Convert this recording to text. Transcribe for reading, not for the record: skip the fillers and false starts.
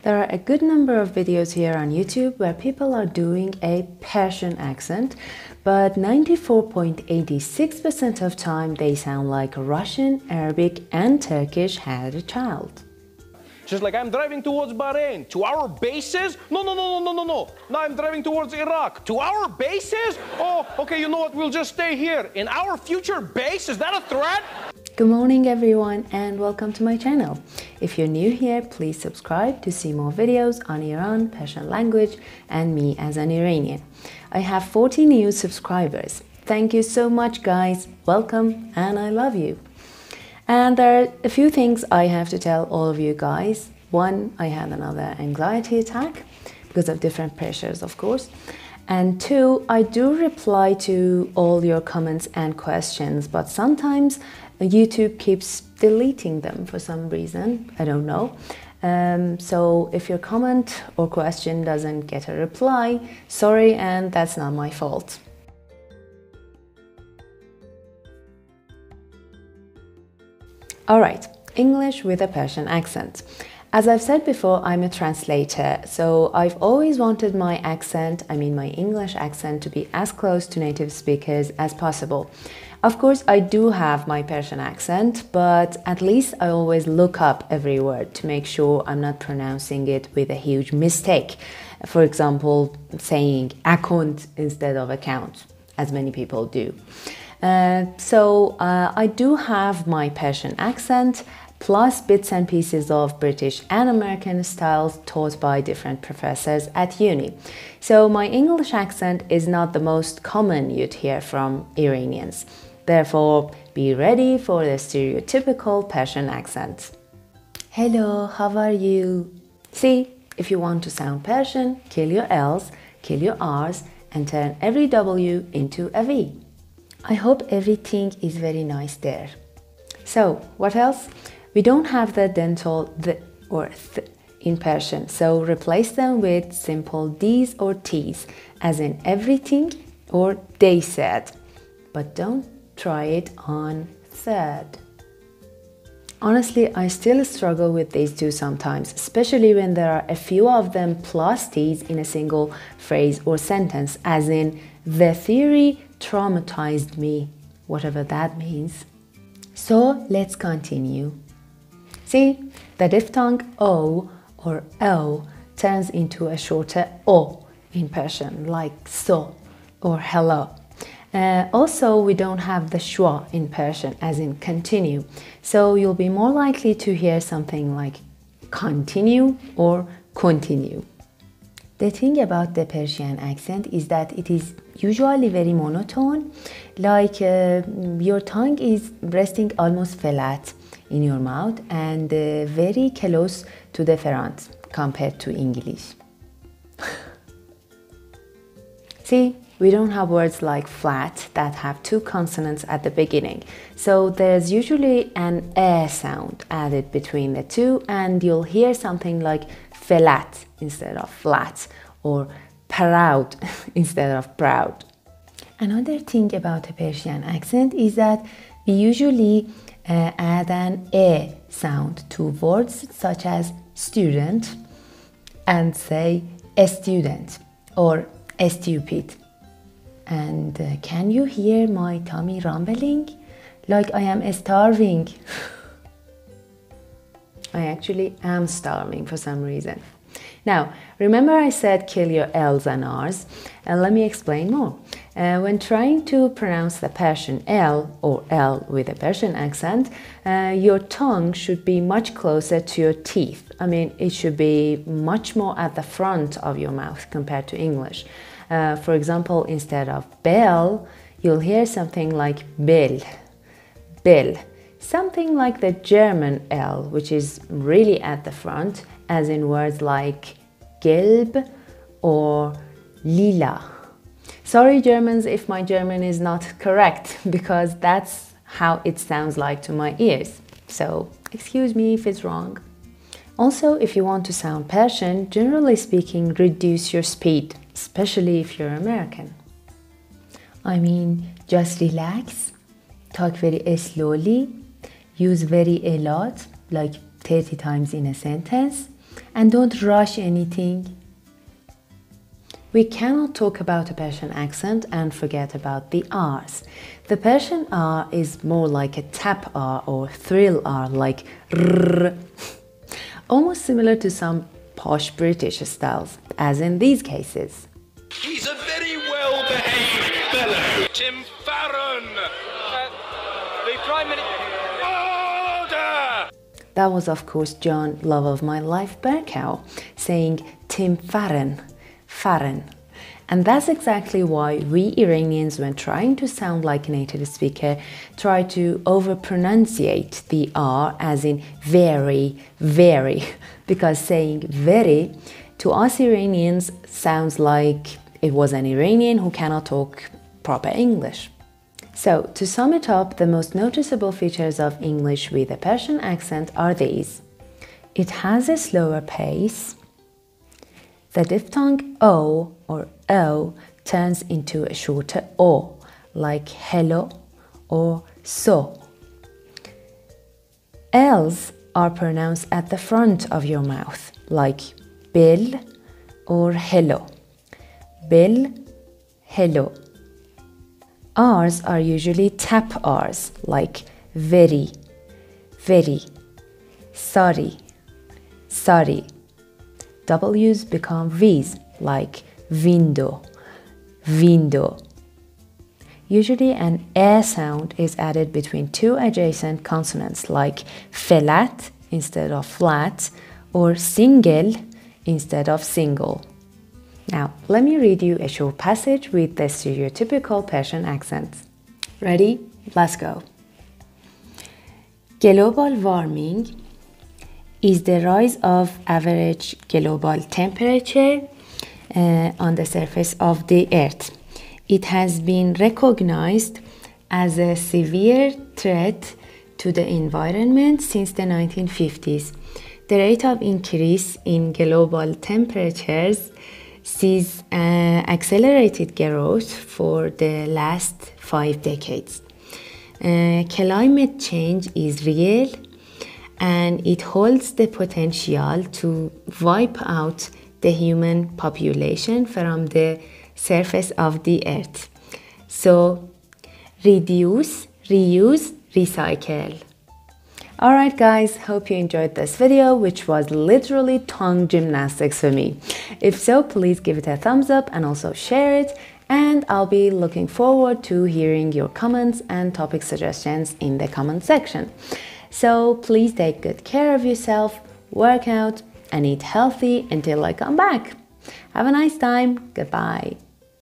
There are a good number of videos here on YouTube where people are doing a Persian accent, but 94.86% of time they sound like Russian, Arabic and Turkish had a child. Just like I'm driving towards Bahrain, to our bases? No. Now I'm driving towards Iraq, to our bases? Oh, okay, you know what, we'll just stay here. In our future base, is that a threat? Good morning everyone and welcome to my channel. If you're new here, please subscribe to see more videos on Iran, Persian language and me as an Iranian. I have 40 new subscribers. Thank you so much guys, welcome and I love you. And there are a few things I have to tell all of you guys. One, I had another anxiety attack because of different pressures of course. And two, I do reply to all your comments and questions, but sometimes YouTube keeps deleting them for some reason, I don't know. So if your comment or question doesn't get a reply, sorry, and that's not my fault. Alright, English with a Persian accent. As I've said before, I'm a translator, so I've always wanted my accent, my English accent, to be as close to native speakers as possible. Of course, I do have my Persian accent, but at least I always look up every word to make sure I'm not pronouncing it with a huge mistake. For example, saying account instead of account, as many people do. So I do have my Persian accent, plus bits and pieces of British and American styles taught by different professors at uni. So my English accent is not the most common you'd hear from Iranians. Therefore, be ready for the stereotypical Persian accent. Hello, how are you? See, if you want to sound Persian, kill your L's, kill your R's, and turn every W into a V. I hope everything is very nice there. So, what else? We don't have the dental th or th in Persian, so replace them with simple D's or T's, as in everything or they said. But don't try it on third. Honestly, I still struggle with these two sometimes, especially when there are a few of them plus T's in a single phrase or sentence, as in the theory traumatized me, whatever that means. So let's continue. See, the diphthong O or O turns into a shorter O in Persian, like so or hello. Also, we don't have the schwa in Persian, as in continue, so you'll be more likely to hear something like continue or continue. The thing about the Persian accent is that it is usually very monotone, like your tongue is resting almost flat in your mouth and very close to the front compared to English. See, we don't have words like flat that have two consonants at the beginning, so there's usually an sound added between the two and you'll hear something like flat instead of flat, or proud instead of proud. Another thing about a Persian accent is that we usually add an sound to words such as student and say a student or a stupid. And can you hear my tummy rumbling? Like I am starving. I actually am starving for some reason. Now, remember I said kill your L's and R's, and let me explain more. When trying to pronounce the Persian L or L with a Persian accent, your tongue should be much closer to your teeth. It should be much more at the front of your mouth compared to English. For example, instead of bell, you'll hear something like bill, bill. Something like the German L, which is really at the front, as in words like gelb or lila. Sorry Germans if my German is not correct, because that's how it sounds like to my ears. So excuse me if it's wrong. Also, if you want to sound Persian, generally speaking, reduce your speed, especially if you're American. Just relax, talk very slowly, use very a lot, like 30 times in a sentence, and don't rush anything. We cannot talk about a Persian accent and forget about the R's. The Persian R is more like a tap R or thrill R, like R, almost similar to some posh British styles, as in these cases. He's a very well-behaved fellow. Tim Farron! The Prime Minister... Order! That was, of course, John, love of my life, Berkow, saying Tim Farron, Farron. And that's exactly why we Iranians, when trying to sound like a native speaker, try to overpronunciate the R as in very, very, because saying very to us Iranians sounds like it was an Iranian who cannot talk proper English. So, to sum it up, the most noticeable features of English with a Persian accent are these. It has a slower pace. The diphthong O or O turns into a shorter O, like hello or so. L's are pronounced at the front of your mouth, like bill or hello. Bill, hello. R's are usually tap R's, like very, very, sorry, sorry. W's become V's, like window, window. Usually an A sound is added between two adjacent consonants, like flat instead of flat, or single instead of single. Now, let me read you a short passage with the stereotypical Persian accents. Ready? Let's go. Global warming is the rise of average global temperature on the surface of the Earth. It has been recognized as a severe threat to the environment since the 1950s. The rate of increase in global temperatures sees accelerated growth for the last 5 decades. Climate change is real and it holds the potential to wipe out the human population from the surface of the earth. So, reduce, reuse, recycle. Alright guys, hope you enjoyed this video, which was literally tongue gymnastics for me. If so, please give it a thumbs up and also share it, and I'll be looking forward to hearing your comments and topic suggestions in the comment section. So please take good care of yourself, work out, and eat healthy until I come back. Have a nice time. Goodbye.